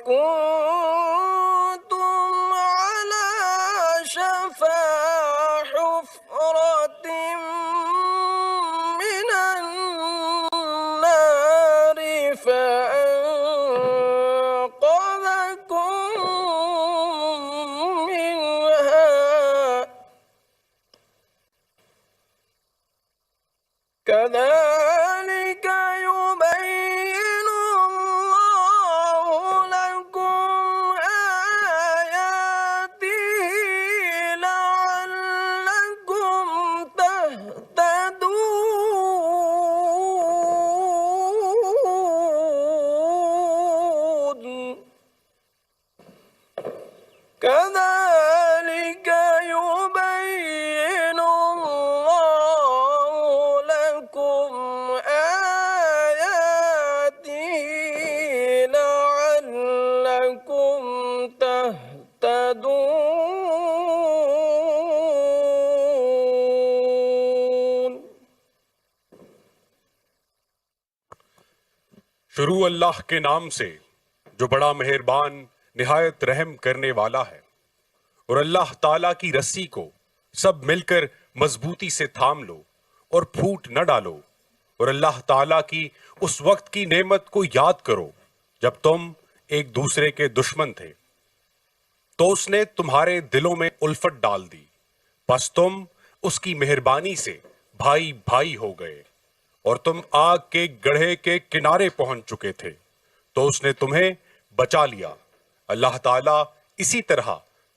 كنتم على شفا حفرة من النار فأنقذكم منها كذلك يبين الله لكم آياته لعلكم تهتدون كذلك يبين الله لكم آياته لعلكم تهتدون. شروع اللہ کے نام سے جو بڑا مہربان نہایت رحم کرنے والا ہے، اور اللہ تعالیٰ کی رسی کو سب مل کر مضبوطی سے تھام لو اور پھوٹ نہ ڈالو، اور اللہ تعالیٰ کی اس وقت کی نعمت کو یاد کرو جب تم ایک دوسرے کے دشمن تھے، تو اس نے تمہارے دلوں میں الفت ڈال دی، پس تم اس کی مہربانی سے بھائی بھائی ہو گئے، اور تم آگ کے گڑھے کے کنارے پہنچ چکے تھے تو اس نے تمہیں بچا لیا۔ اللہ تعالیٰ اسی طرح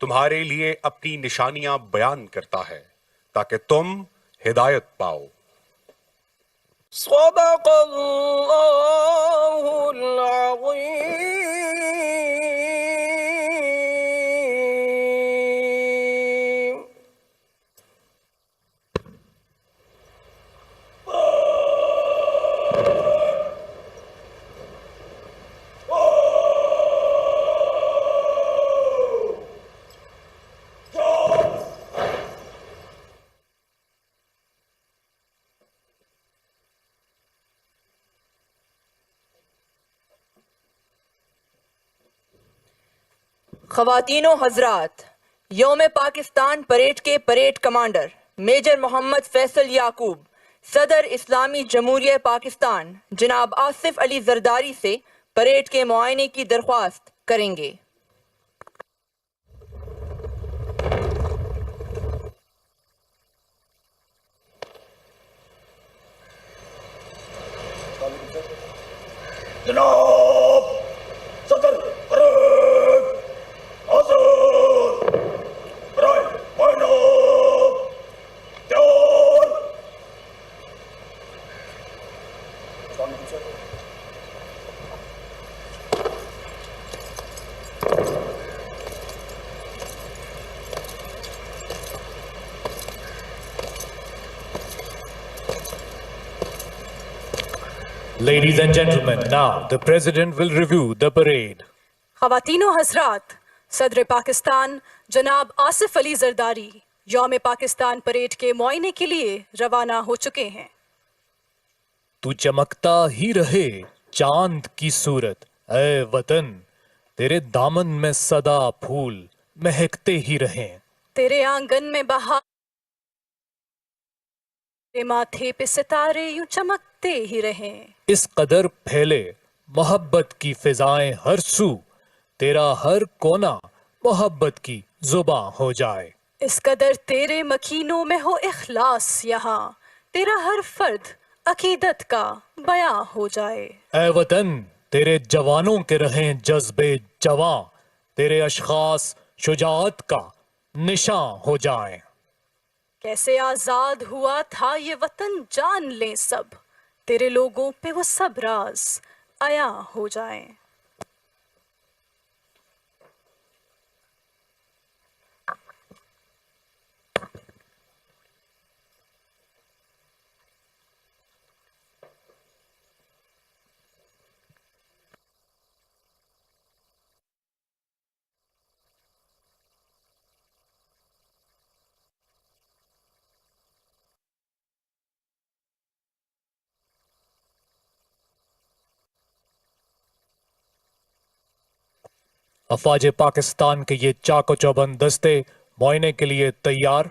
تمہارے لیے اپنی نشانیاں بیان کرتا ہے تاکہ تم ہدایت پاؤ۔ صدق اللہ العظیم۔ خواتین و حضرات، یوم پاکستان پریڈ کے پریڈ کمانڈر میجر محمد فیصل یعقوب صدر اسلامی جمہوریہ پاکستان جناب آصف علی زرداری سے پریڈ کے معائنے کی درخواست کریں گے۔ جناب صدر پریڈ حاضر برائے معائنہ تیار۔ Ladies and gentlemen, now the President will review the parade. خواتین و حضرات، صدر پاکستان جناب آصف علی زرداری یوم پاکستان پریڈ کے معائنے کے لیے روانہ ہو چکے ہیں۔ تو چمکتا ہی رہے چاند کی صورت، اے وطن، تیرے دامن میں صدا پھول مہکتے ہی رہیں۔ تیرے آنگن میں بہار، تیرے ماتھے پہ ستارے یوں چمکتے ہی رہیں۔ اس قدر پھیلے محبت کی فضائیں ہر سو، تیرا ہر کونا محبت کی زباں ہو جائے۔ اس قدر تیرے مکینوں میں ہو اخلاص یہاں، تیرا ہر فرد عقیدت کا بیاں ہو جائے۔ اے وطن، تیرے جوانوں کے رہیں جذبے جواں، تیرے اشخاص شجاعت کا نشاں ہو جائیں۔ کیسے آزاد ہوا تھا یہ وطن جان لیں سب، تیرے لوگوں پہ وہ سب راز عیاں ہو جائیں۔ افواج پاکستان کے یہ چاق و چوبند دستے معائنے کے لیے تیار۔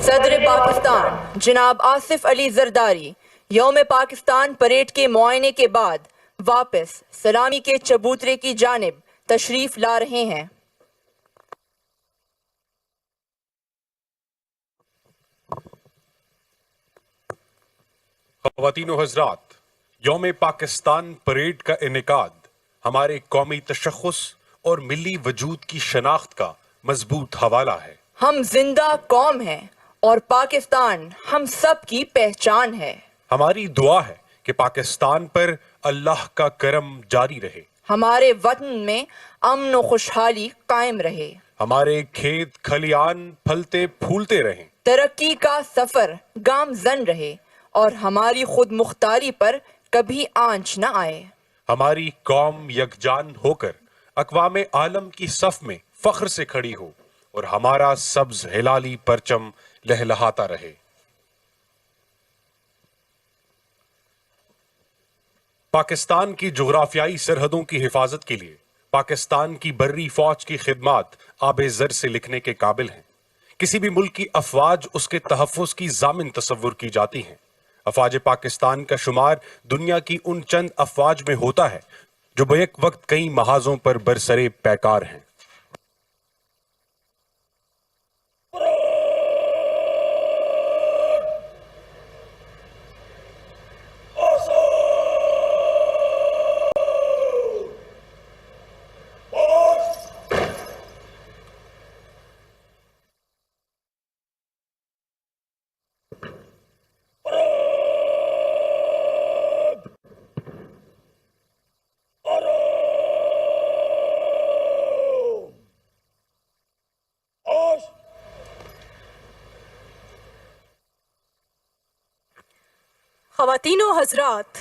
صدر پاکستان جناب آصف علی زرداری یوم پاکستان پریڈ کے معائنے کے بعد واپس سلامی کے چبوترے کی جانب تشریف لا رہے ہیں۔ خواتین و حضرات، یوم پاکستان پریڈ کا انعقاد ہمارے قومی تشخص اور ملی وجود کی شناخت کا مضبوط حوالہ ہے۔ ہم زندہ قوم ہیں اور پاکستان ہم سب کی پہچان ہے۔ ہماری دعا ہے کہ پاکستان پر اللہ کا کرم جاری رہے، ہمارے وطن میں امن و خوشحالی قائم رہے، ہمارے کھیت کھلیان پھلتے پھولتے رہیں، ترقی کا سفر گامزن رہے اور ہماری خود مختاری پر کبھی آنچ نہ آئے۔ ہماری قوم یکجان ہو کر اقوام عالم کی صف میں فخر سے کھڑی ہو اور ہمارا سبز ہلالی پرچم لہلہاتا رہے۔ پاکستان کی جغرافیائی سرحدوں کی حفاظت کے لیے پاکستان کی بری فوج کی خدمات آب زر سے لکھنے کے قابل ہیں۔ کسی بھی ملک کی افواج اس کے تحفظ کی ضامن تصور کی جاتی ہیں۔ افواج پاکستان کا شمار دنیا کی ان چند افواج میں ہوتا ہے جو بیک وقت کئی محاذوں پر برسرے پیکار ہیں۔ خواتین و حضرات،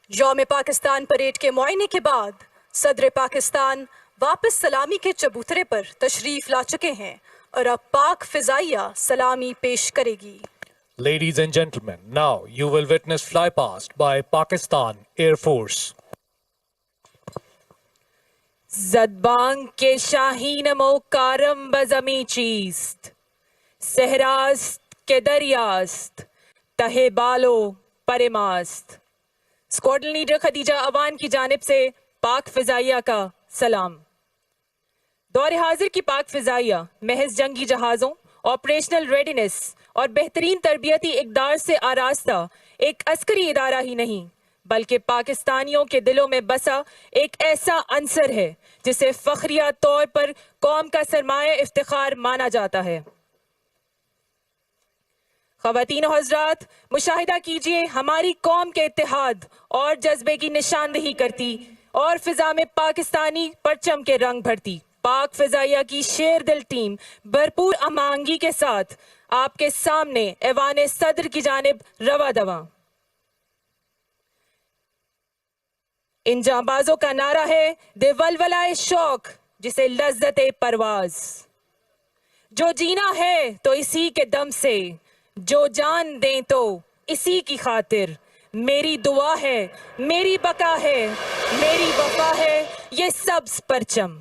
یوم پاکستان پریڈ کے معائنے کے بعد صدر پاکستان واپس سلامی کے چبوترے پر تشریف لا چکے ہیں اور اب پاک فضائیہ سلامی پیش کرے گی۔ Ladies and gentlemen, now you will witness flypast by Pakistan Air Force. زدبانگ کے شاہین مو کارم بزمی چیست، صحراست کے دریاست تہ بالو پرماست۔ اسکواڈرن لیڈر خدیجہ اوان کی جانب سے پاک فضائیہ کا سلام۔ دور حاضر کی پاک فضائیہ محض جنگی جہازوں، آپریشنل ریڈینس اور بہترین تربیتی اقدار سے آراستہ ایک عسکری ادارہ ہی نہیں، بلکہ پاکستانیوں کے دلوں میں بسا ایک ایسا عنصر ہے جسے فخریہ طور پر قوم کا سرمایہ افتخار مانا جاتا ہے۔ خواتین و حضرات، مشاہدہ کیجئے ہماری قوم کے اتحاد اور جذبے کی نشاندہی کرتی اور فضا میں پاکستانی پرچم کے رنگ بھرتی پاک فضائیہ کی شیر دل ٹیم بھرپور امانگی کے ساتھ آپ کے سامنے ایوان صدر کی جانب رواں دواں۔ ان جانبازوں کا نعرہ ہے دے ولولائے شوق جسے لذت پرواز، جو جینا ہے تو اسی کے دم سے، جو جان دیں تو اسی کی خاطر، میری دعا ہے، میری بقا ہے، میری وفا ہے یہ سبز پرچم۔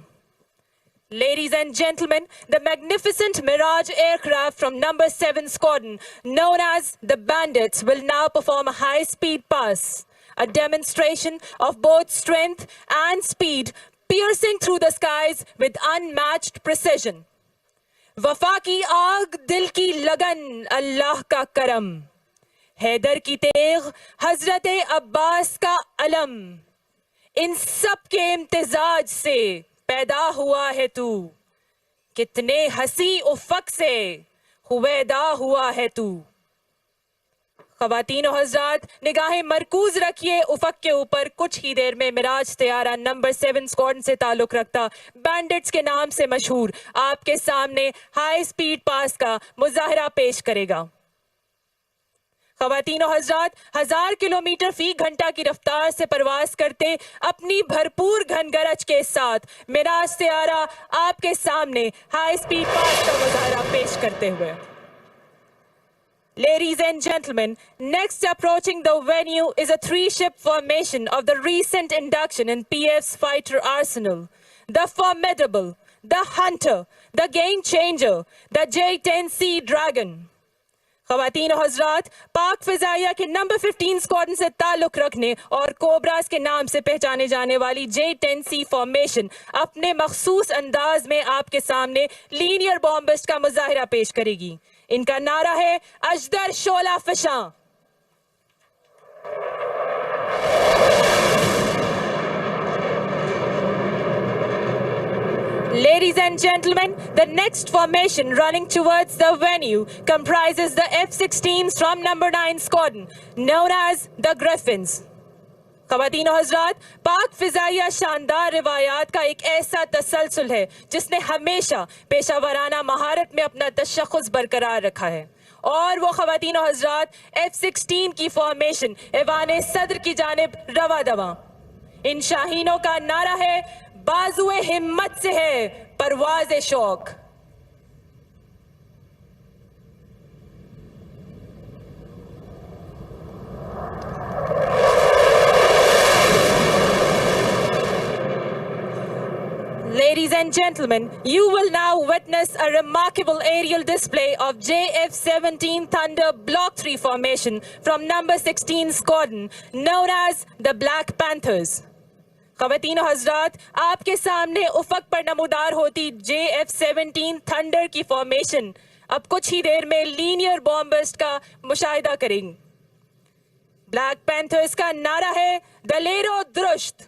Ladies and gentlemen, the magnificent Mirage aircraft from number 7 Squadron, known as the Bandits, will now perform a high-speed pass, a demonstration of both strength and speed, piercing through the skies with unmatched precision. وفا کی آگ، دل کی لگن، اللہ کا کرم، حیدر کی تیغ، حضرت عباس کا علم، ان سب کے امتزاج سے پیدا ہوا ہے تو، کتنے ہنسی افق سے ہویدا ہوا ہے تو۔ خواتین و حضرات، نگاہیں مرکوز رکھیے افق کے اوپر۔ کچھ ہی دیر میں مراج طیارہ نمبر 7 اسکواڈرن سے تعلق رکھتا بینڈٹس کے نام سے مشہور آپ کے سامنے ہائی سپیڈ پاس کا مظاہرہ پیش کرے گا۔ خواتین و حضرات، 1000 کلومیٹر فی گھنٹہ کی رفتار سے پرواز کرتے اپنی بھرپور گھن گرج کے ساتھ مراج طیارہ آپ کے سامنے ہائی سپیڈ پاس کا مظاہرہ پیش کرتے ہوئے۔ Ladies and gentlemen, next approaching the venue is a three-ship formation of the recent induction in PF's fighter arsenal. The Formidable, the Hunter, the Game Changer, the J-10C Dragon. خواتین و حضرات، پاک فضائیہ کے نمبر 15 اسکواڈرن سے تعلق رکھنے اور کوبراز کے نام سے پہچانے جانے والی J-10C فارمیشن اپنے مخصوص انداز میں آپ کے سامنے لینئر بامبسٹ کا مظاہرہ پیش کرے گی۔ ان کا نعرہ ہے اژدر شعلہ فشاں۔ Ladies and gentlemen, the next formation running towards the venue comprises the F-16s from number 9 Squadron, known as the Griffins. خواتین و حضرات، پاک فضائیہ شاندار روایات کا ایک ایسا تسلسل ہے جس نے ہمیشہ پیشہ ورانہ مہارت میں اپنا تشخص برقرار رکھا ہے، اور وہ خواتین و حضرات F-16 کی فارمیشن ایوان صدر کی جانب رواں دواں۔ ان شاہینوں کا نعرہ ہے بازوئے ہمت سے ہے پرواز شوق۔ Ladies and gentlemen, you will now witness a remarkable aerial display of JF-17 Thunder Block 3 formation from number 16 Squadron, known as the Black Panthers. خواتین و حضرات، آپ کے سامنے افق پر نمودار ہوتی JF-17 تھنڈر کی فارمیشن اب کچھ ہی دیر میں لینئر بامبسٹ کا مشاہدہ کریں گے۔ بلیک پینتھرز کا نعرہ ہے دلیر و درشت۔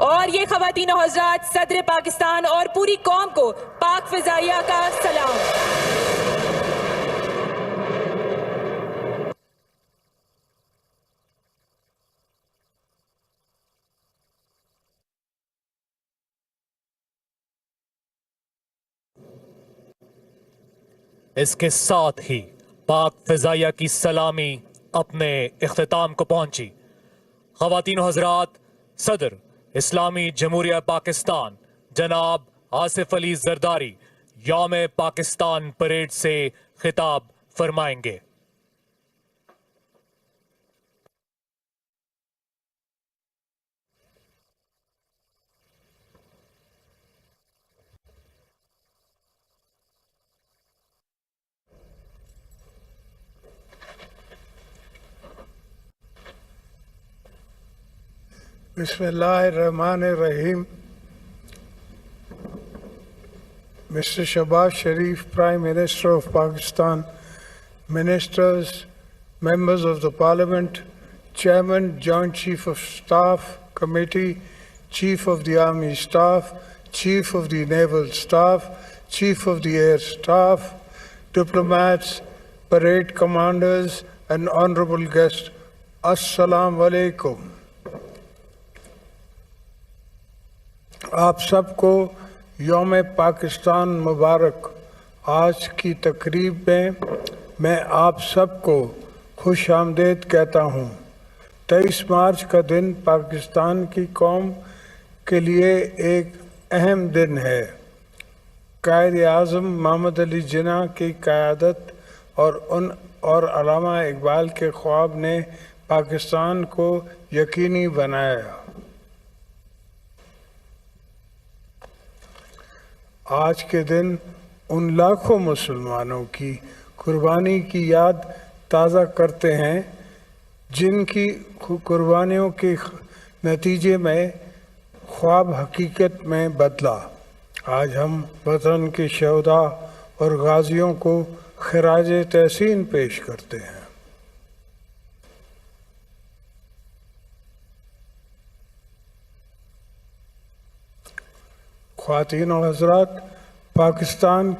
اور یہ خواتین و حضرات صدر پاکستان اور پوری قوم کو پاک فضائیہ کا سلام۔ اس کے ساتھ ہی پاک فضائیہ کی سلامی اپنے اختتام کو پہنچی۔ خواتین و حضرات، صدر اسلامی جمہوریہ پاکستان جناب آصف علی زرداری یوم پاکستان پریڈ سے خطاب فرمائیں گے۔ Bismillahirrahmanirrahim. Mr. Shahbaz Sharif, Prime Minister of Pakistan, Ministers, Members of the Parliament, Chairman, Joint Chief of Staff Committee, Chief of the Army Staff, Chief of the Naval Staff, Chief of the Air Staff, diplomats, parade commanders, and honorable guests, Assalamu alaikum. آپ سب کو یوم پاکستان مبارک۔ آج کی تقریب میں آپ سب کو خوش آمدید کہتا ہوں۔ 23 مارچ کا دن پاکستان کی قوم کے لیے ایک اہم دن ہے۔ قائد اعظم محمد علی جناح کی قیادت اور علامہ اقبال کے خواب نے پاکستان کو یقینی بنایا۔ آج کے دن ان لاکھوں مسلمانوں کی قربانی کی یاد تازہ کرتے ہیں جن کی قربانیوں کے نتیجے میں خواب حقیقت میں بدلا۔ آج ہم وطن کے شہداء اور غازیوں کو خراج تحسین پیش کرتے ہیں۔ خواتین و حضرات، پاکستان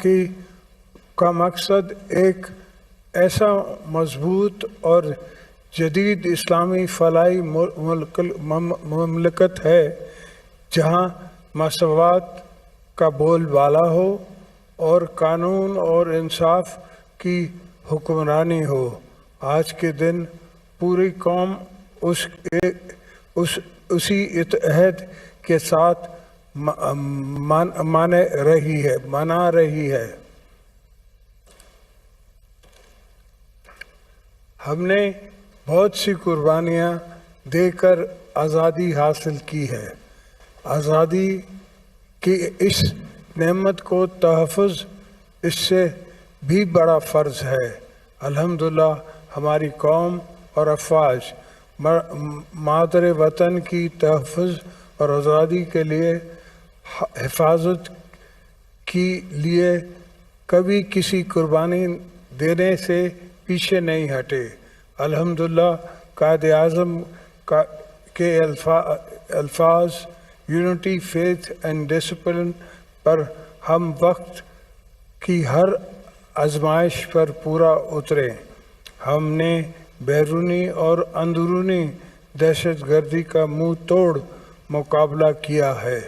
کا مقصد ایک ایسا مضبوط اور جدید اسلامی فلاحی مملکت ہے جہاں مساوات کا بول بالا ہو اور قانون اور انصاف کی حکمرانی ہو۔ آج کے دن پوری قوم اسی اتحاد کے ساتھ منا رہی ہے۔ ہم نے بہت سی قربانیاں دے کر آزادی حاصل کی ہے۔ آزادی کی اس نعمت کو تحفظ اس سے بھی بڑا فرض ہے۔ الحمدللہ ہماری قوم اور افواج مادر وطن کی تحفظ اور آزادی کے لیے حفاظت کے لیے کبھی کسی قربانی دینے سے پیچھے نہیں ہٹے۔ الحمدللہ قائد اعظم کے الفاظ یونٹی، فیتھ اینڈ ڈسپلن پر ہم وقت کی ہر آزمائش پر پورا اترے۔ ہم نے بیرونی اور اندرونی دہشت گردی کا منہ توڑ مقابلہ کیا ہے۔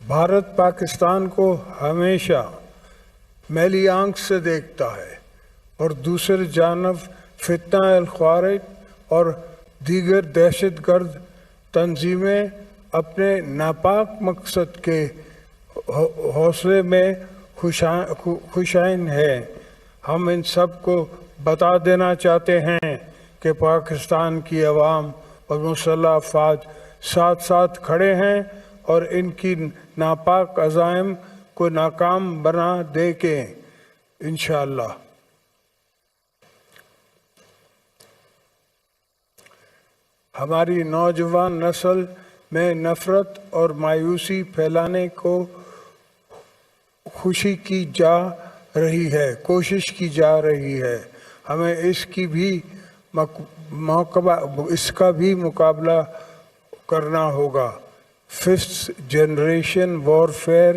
بھارت پاکستان کو ہمیشہ میلی آنکھ سے دیکھتا ہے اور دوسری جانب فتنہ الخوارج اور دیگر دہشت گرد تنظیمیں اپنے ناپاک مقصد کے حوصلے میں خوشائن ہیں۔ ہم ان سب کو بتا دینا چاہتے ہیں کہ پاکستان کی عوام اور مسلح افواج ساتھ ساتھ کھڑے ہیں اور ان کی ناپاک عزائم کو ناکام بنا دے کے انشاءاللہ۔ ہماری نوجوان نسل میں نفرت اور مایوسی پھیلانے کو کوشش کی جا رہی ہے۔ ہمیں اس کا بھی مقابلہ کرنا ہوگا۔ ففتھ جنریشن وارفیئر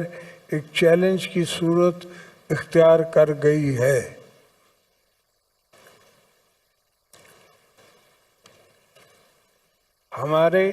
ایک چیلنج کی صورت اختیار کر گئی ہے۔ ہمارے